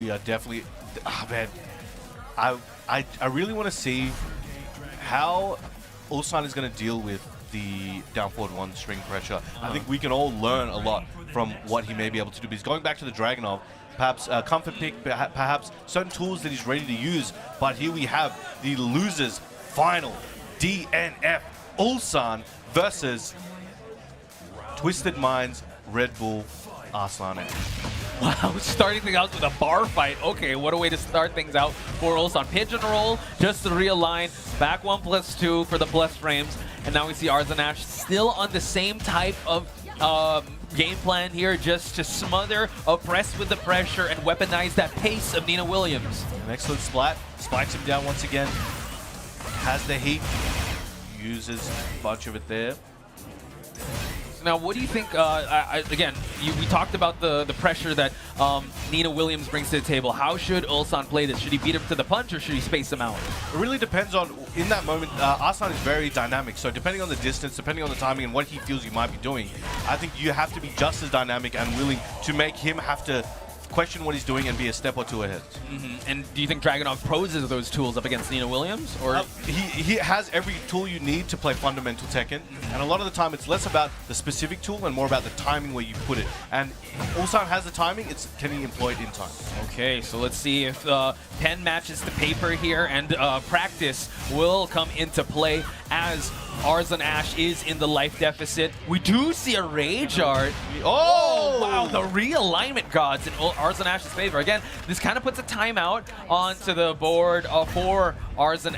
Yeah, definitely. Man, I really want to see how Ulsan is going to deal with the down forward one string pressure. I think we can all learn a lot from what he may be able to do. But he's going back to the Dragunov, perhaps comfort pick, perhaps certain tools that he's ready to use. But here we have the losers final DNF Ulsan versus Twisted Minds Red Bull Arslan. Wow, starting things out with a bar fight. Okay, what a way to start things out for Ulsan. Pigeon roll, just to realign. Back 1+2 for the blessed frames. And now we see Arslan still on the same type of game plan here, just to smother, oppress with the pressure, and weaponize that pace of Nina Williams. An excellent splat. Spikes him down once again. Has the heat. Uses a bunch of it there. Now, what do you think, again, we talked about the pressure that Nina Williams brings to the table. How should Ulsan play this? Should he beat him to the punch or should he space him out? It really depends on, in that moment, Arslan is very dynamic. So depending on the distance, depending on the timing and what he feels you might be doing, I think you have to be just as dynamic and willing to make him have to question what he's doing and be a step or two ahead. And do you think Dragunov poses those tools up against Nina Williams? Or he has every tool you need to play fundamental Tekken, and a lot of the time it's less about the specific tool and more about the timing where you put it. And Ulsan has the timing, it's can he employ it in time? Okay, so let's see if pen matches to paper here, and practice will come into play as Arslan is in the life deficit. We do see a Rage Art. Oh, wow, the realignment gods in Arslan's favor. Again, this kind of puts a timeout onto the board for Arslan,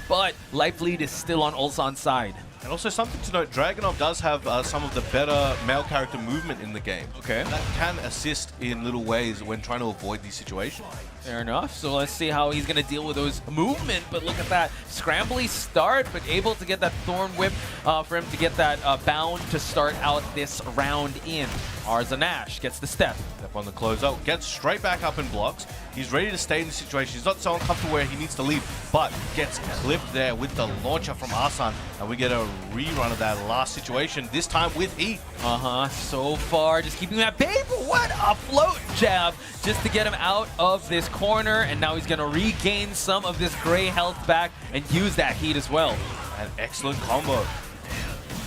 but life lead is still on Ulsan's side. And also something to note, Dragunov does have some of the better male character movement in the game. Okay. That can assist in little ways when trying to avoid these situations. Fair enough. So let's see how he's going to deal with those movement. But look at that. Scrambly start, but able to get that Thorn Whip for him to get that bound to start out this round in. Arslan gets the step. Step on the closeout, gets straight back up and blocks. He's ready to stay in the situation. He's not so uncomfortable where he needs to leave, but gets clipped there with the launcher from Arslan. And we get a rerun of that last situation, this time with heat. So far, just keeping that baby. What a float jab just to get him out of this corner. And now he's going to regain some of this gray health back and use that heat as well. An excellent combo.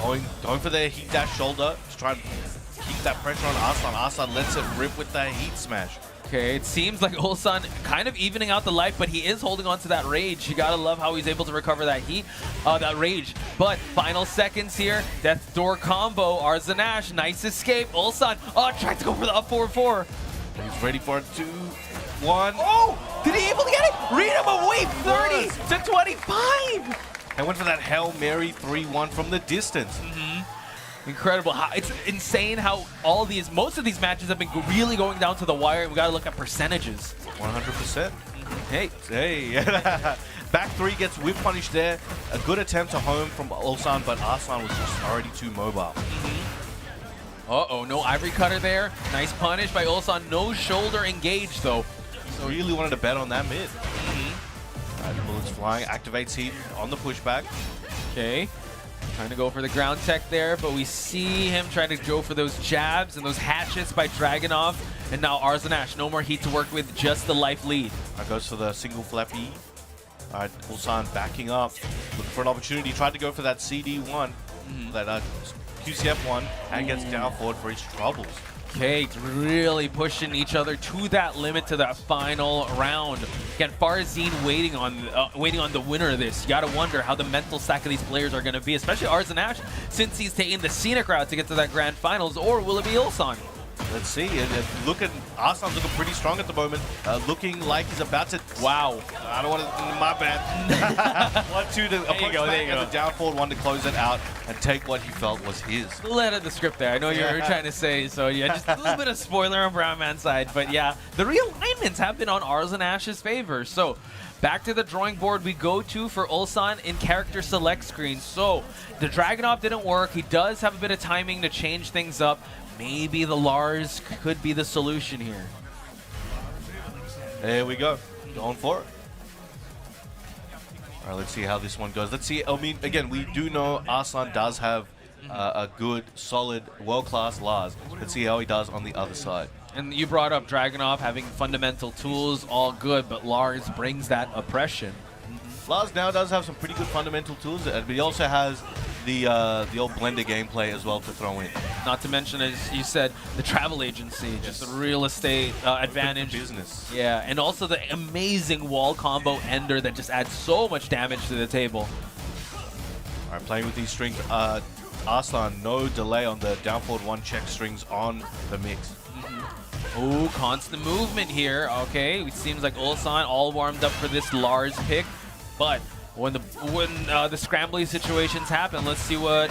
Going for the heat dash shoulder to try and keep that pressure on Arslan. Arslan lets it rip with the heat smash. Okay, it seems like Ulsan kind of evening out the life, but he is holding on to that rage. You gotta love how he's able to recover that heat, that rage. But final seconds here, death door combo, Arslan, nice escape. Ulsan, tried to go for the up 4-4. He's ready for it, 2-1. Oh, did he able to get it? Read him away, 30 to 25. I went for that Hail Mary 3-1 from the distance. Incredible. It's insane how most of these matches have been really going down to the wire, and we got to look at percentages. 100%. Hey. Back three gets whip punish there. A good attempt to home from Ulsan, but Arslan was just already too mobile. Uh-oh, no Ivory Cutter there. Nice punish by Ulsan. No shoulder engage, though. So really wanted to bet on that mid. Bullets flying, activates heat on the pushback. Okay. Trying to go for the ground tech there, but we see him trying to go for those jabs and those hatchets by Dragunov. And now Arslan, no more heat to work with, just the life lead. Goes for the single flappy. All right, Ulsan backing up, looking for an opportunity. Tried to go for that CD1, that QCF1, and gets down forward for his troubles. Okay, really pushing each other to that limit, to that final round. Again, Farzine waiting on the winner of this. You gotta wonder how the mental stack of these players are gonna be, especially Arslan, since he's taking the scenic route to get to that grand finals, or will it be Ulsan? Let's see. Arslan's looking pretty strong at the moment. Looking like he's about to. Wow. I don't want to. My bad. 1-2 to approach back and the down forward one to close it out and take what he felt was his. A little of the script there. I know you were trying to say, so yeah, just a little bit of spoiler on Brown Man's side. But yeah, the realignments have been on Arslan's favor. So back to the drawing board we go to for Ulsan in character select screen. So the Dragunov didn't work. He does have a bit of timing to change things up. Maybe the Lars could be the solution here. There we go. Going for it. All right, let's see how this one goes. Let's see. I mean, again, we do know Arslan does have a good, solid, world-class Lars. Let's see how he does on the other side. And you brought up Dragunov having fundamental tools, all good, but Lars brings that oppression. Lars now does have some pretty good fundamental tools, but he also has the old blender gameplay as well to throw in. Not to mention, as you said, the travel agency, just the real estate advantage. Business. Yeah, and also the amazing wall combo ender that just adds so much damage to the table. All right, playing with these strings. Arslan, no delay on the down forward 1 check strings on the mix. Oh, constant movement here. Okay, it seems like Ulsan all warmed up for this Lars pick, but when the scrambly situations happen, let's see what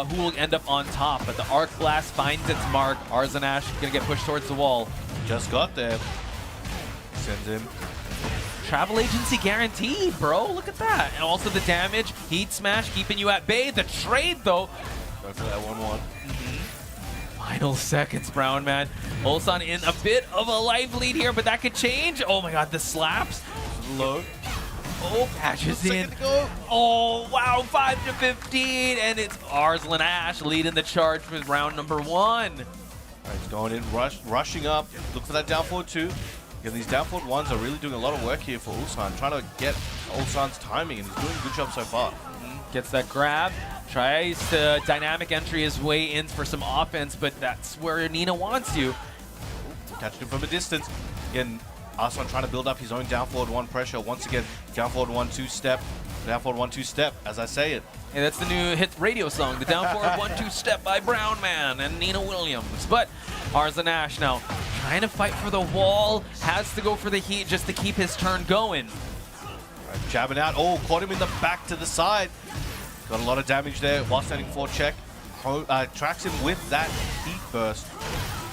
who will end up on top. But the arc blast finds its mark. Arslan gonna get pushed towards the wall. Just got there. Sends him. Travel agency guaranteed, bro. Look at that. And also the damage, heat smash keeping you at bay. The trade though. Go for that 1-1. Final seconds, Brown man. Ulsan in a bit of a life lead here, but that could change. Oh my god, the slaps. Low. Oh, patches in. Second to go. Oh, wow, 5 to 15, and it's Arslan leading the charge with round number 1. All right, he's going in, rushing up. Look for that down forward 2. Yeah, these down forward 1s are really doing a lot of work here for Ulsan, trying to get Ulsan's timing, and he's doing a good job so far. Gets that grab, tries to dynamic entry his way in for some offense, but that's where Nina wants you. Catching him from a distance. Again, Arslan trying to build up his own down forward 1 pressure. Once again, down forward 1-2 step. Down forward 1-2 step, as I say it. Yeah, that's the new hit radio song, the down forward 1-2 step by Brown Man and Nina Williams. But Arslan now trying to fight for the wall, has to go for the heat just to keep his turn going. Right, jabbing out. Oh, caught him in the back to the side. Got a lot of damage there while standing 4 check. Tracks him with that heat burst.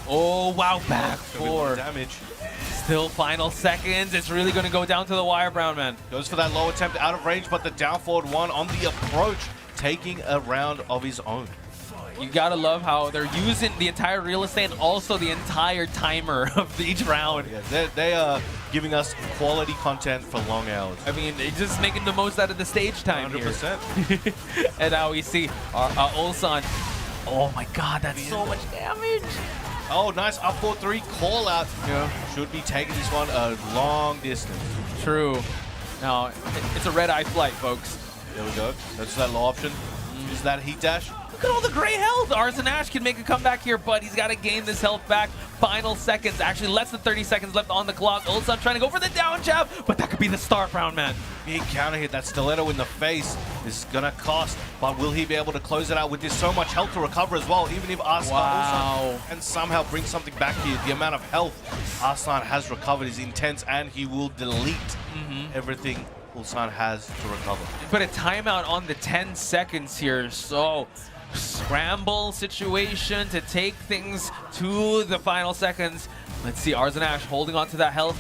Oh, wow, back 4. Damage. Still final seconds. It's really going to go down to the wire, Brown Man. Goes for that low attempt out of range, but the down forward 1 on the approach, taking a round of his own. You gotta love how they're using the entire real estate and also the entire timer of each round. Yeah, they are giving us quality content for long hours. I mean, they're just making the most out of the stage time 100%. here. And now we see Ulsan. Oh my god, that's so much damage. Oh, nice up 4-3 call out. Yeah. Should be taking this one a long distance. True. Now, it's a red-eye flight, folks. There we go. That's that low option. Use that heat dash. Look at all the gray health. Arslan can make a comeback here, but he's got to gain this health back. Final seconds, actually less than 30 seconds left on the clock. Ulsan trying to go for the down jab, but that could be the start, Brown Man. Big counter hit, that stiletto in the face is gonna cost, but will he be able to close it out with this so much health to recover as well, even if Arslan can somehow bring something back here. The amount of health Arslan has recovered is intense, and he will delete everything Ulsan has to recover. Put a timeout on the 10 seconds here, so scramble situation to take things to the final seconds. Let's see, Arslan holding on to that health.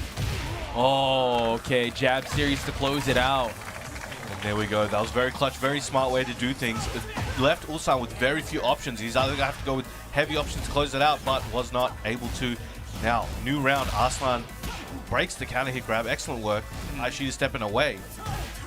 Oh, okay, jab series to close it out. And there we go. That was very clutch, very smart way to do things. It left Ulsan with very few options. He's either going to have to go with heavy options to close it out, but was not able to. Now, new round, Arslan breaks the counter hit grab. Excellent work. She's stepping away.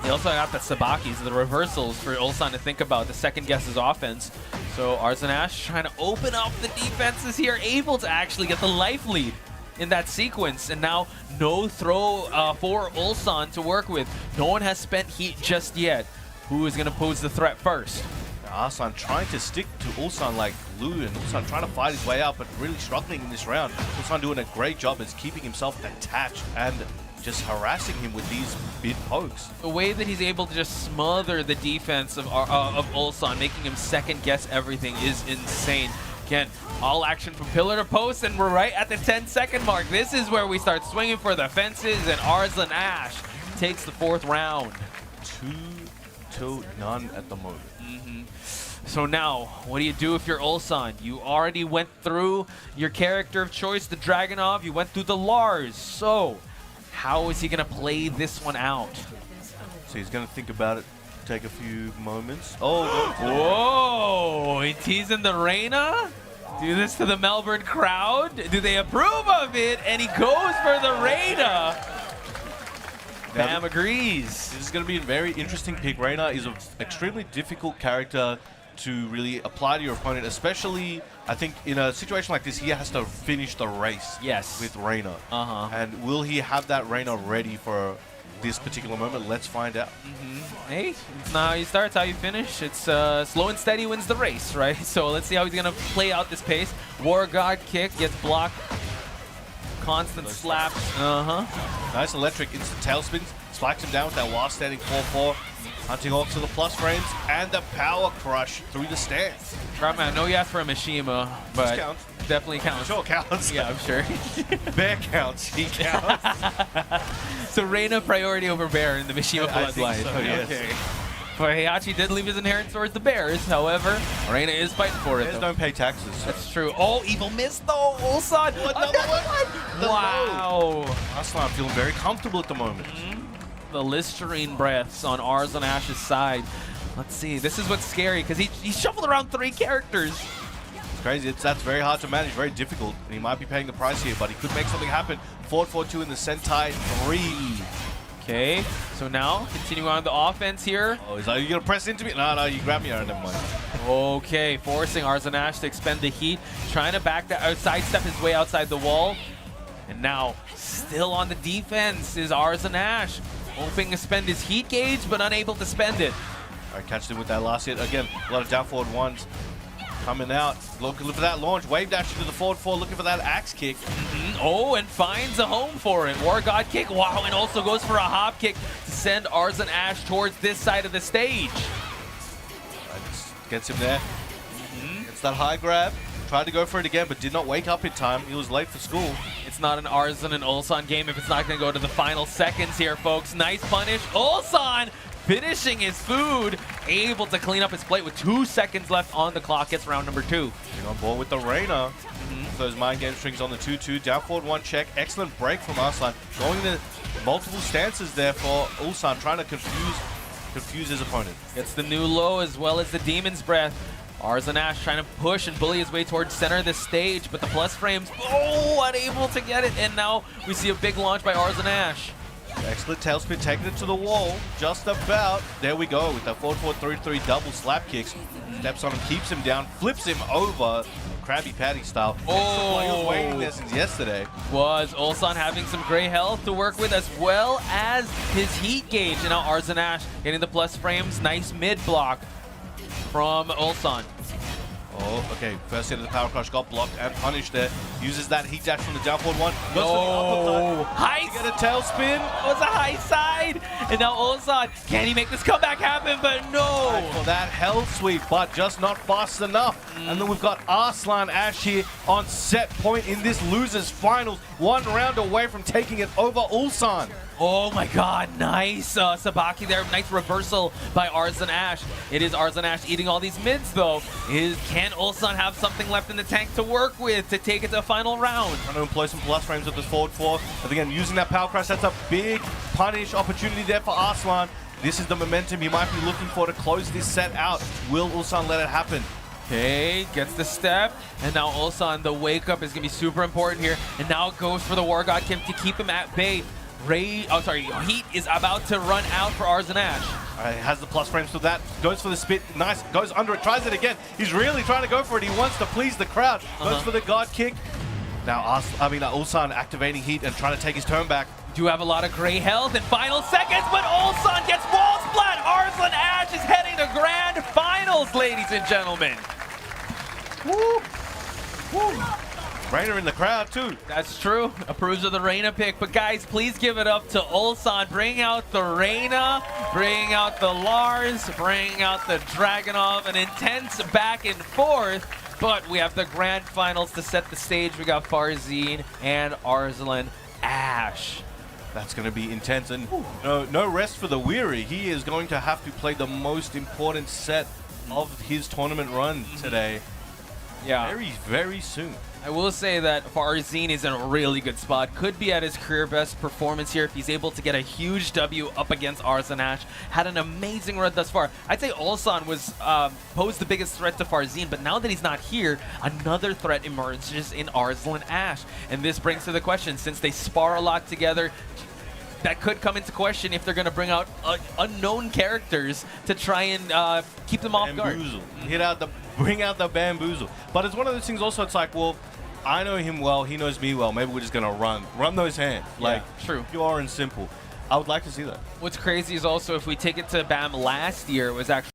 He also got the sabakis, the reversals for Ulsan to think about, the second guess his offense. So Arslan trying to open up the defenses here, able to actually get the life lead in that sequence. And now no throw for Ulsan to work with. No one has spent heat just yet. Who is going to pose the threat first? Arslan trying to stick to Ulsan like glue, and Ulsan trying to fight his way out, but really struggling in this round. Ulsan doing a great job as keeping himself attached and just harassing him with these bid pokes. The way that he's able to just smother the defense of Ulsan, making him second guess everything, is insane. Again, all action from pillar to post, and we're right at the 10-second mark. This is where we start swinging for the fences, and Arslan takes the 4th round. 2-0 at the moment. So now, what do you do if you're Ulsan? You already went through your character of choice, the Dragunov. You went through the Lars. So, how is he going to play this one out? So he's going to think about it, take a few moments. Oh, whoa! He's teasing the Reina? Do this to the Melbourne crowd? Do they approve of it? And he goes for the Reina. Bam agrees. This is going to be a very interesting pick. Reina is an extremely difficult character to really apply to your opponent, especially, I think, in a situation like this, he has to finish the race with Reina. And will he have that Reina ready for this particular moment? Let's find out. Hey, it's not how you start, it's how you finish. It's slow and steady wins the race, right? So let's see how he's going to play out this pace. War God kick gets blocked. Constant slaps. Nice electric instant tailspins. Spikes him down with that while standing 4-4. Hunting off to the plus frames and the power crush through the stance. Crowdman, I know you asked for a Mishima, but counts. Definitely counts. Sure counts. Yeah, I'm sure. Bear counts. He counts. So Reina priority over Bear in the Mishima bloodline. So, yes. Okay. But Heihachi did leave his inheritance towards the Bears. However, Reina is fighting for it. Bears don't pay taxes. So. That's true. Oh, evil miss though. Ulsan. Another one. Wow. Arslan feeling very comfortable at the moment. The Listerine breaths on Arslan Ash's side. Let's see. This is what's scary because he shuffled around 3 characters. It's crazy. That's very hard to manage, very difficult. And he might be paying the price here, but he could make something happen. 4-4-2 in the Sentai 3. Okay, so now continuing on the offense here. Oh, he's like, are you going to press into me? No, you grab me. All right, never mind. Okay, forcing Arslan Ash to expend the heat. Trying to sidestep his way outside the wall. And now, still on the defense is Arslan Ash. Hoping to spend his heat gauge, but unable to spend it. All right, catched him with that last hit. Again, a lot of down forward ones coming out. Looking for that launch. Wave dash into the forward 4, looking for that axe kick. Oh, and finds a home for it. War God kick. Wow, and also goes for a hop kick to send Arslan Ash towards this side of the stage. Gets him there. Gets that high grab. Tried to go for it again, but did not wake up in time. He was late for school. It's not an Arslan and Ulsan game if it's not going to go to the final seconds here, folks. Nice punish. Ulsan finishing his food, able to clean up his plate with 2 seconds left on the clock. Gets round number 2. Getting on board with the Reina. Those mind game strings on the 2-2. Down forward 1 check. Excellent break from Arslan. Going into multiple stances there for Ulsan, trying to confuse his opponent. Gets the new low as well as the Demon's Breath. Arslan Ash trying to push and bully his way towards center of the stage, but the plus frames, unable to get it. And now we see a big launch by Arslan Ash. Excellent tailspin, taking it to the wall, just about. There we go, with the 4-4-3-3 double slap kicks. Steps on him, keeps him down, flips him over, Krabby Patty style. He was waiting there since yesterday. Was Ulsan having some great health to work with, as well as his heat gauge. And now Arslan Ash getting the plus frames. Nice mid block from Ulsan. Oh, okay. First hit of the power crush got blocked and punished there. Uses that heat dash from the down forward 1. Goes for the uppercut. High, get a tailspin. It was a high side. And now Ulsan, can he make this comeback happen? But no. Right for that hell sweep, but just not fast enough. And then we've got Arslan Ash here on set point in this losers finals. 1 round away from taking it over Ulsan. Oh my god, nice Sabaki there. Nice reversal by Arslan Ash. It is Arslan Ash eating all these mids though. Can Ulsan have something left in the tank to work with to take it to the final round? Trying to employ some plus frames with this forward 4. But again, using that power crush, that's a big punish opportunity there for Arslan. This is the momentum he might be looking for to close this set out. Will Ulsan let it happen? Okay, gets the step, and now Ulsan, the wake up is going to be super important here. And now goes for the War God Kim to keep him at bay. Heat is about to run out for Arslan Ash. Has the plus frames for that. Goes for the spit. Nice. Goes under it. Tries it again. He's really trying to go for it. He wants to please the crowd. Goes for the God kick. Now, Ulsan activating heat and trying to take his turn back. Do have a lot of gray health in final seconds, but Ulsan gets wall splat. Arslan Ash is heading to grand finals, ladies and gentlemen. Woo. Woo. Reina in the crowd too. That's true. Approves of the Reina pick. But guys, please give it up to Ulsan. Bring out the Reina. Bring out the Lars. Bring out the Dragunov. An intense back and forth. But we have the grand finals to set the stage. We got Farzin and Arslan Ash. That's going to be intense. And no rest for the weary. He is going to have to play the most important set of his tournament run today. Yeah. Very, very soon. I will say that Farzin is in a really good spot. Could be at his career best performance here if he's able to get a huge W up against Arslan Ash. Had an amazing run thus far. I'd say Ulsan was posed the biggest threat to Farzin, but now that he's not here, another threat emerges in Arslan Ash. And this brings to the question, since they spar a lot together, that could come into question if they're going to bring out unknown characters to try and keep them off guard. Bamboozle. Bring out the bamboozle. But it's one of those things also, it's like, well, I know him well, he knows me well, maybe we're just going to run those hands. Like, true. Pure and simple. I would like to see that. What's crazy is also if we take it to BAM last year, it was actually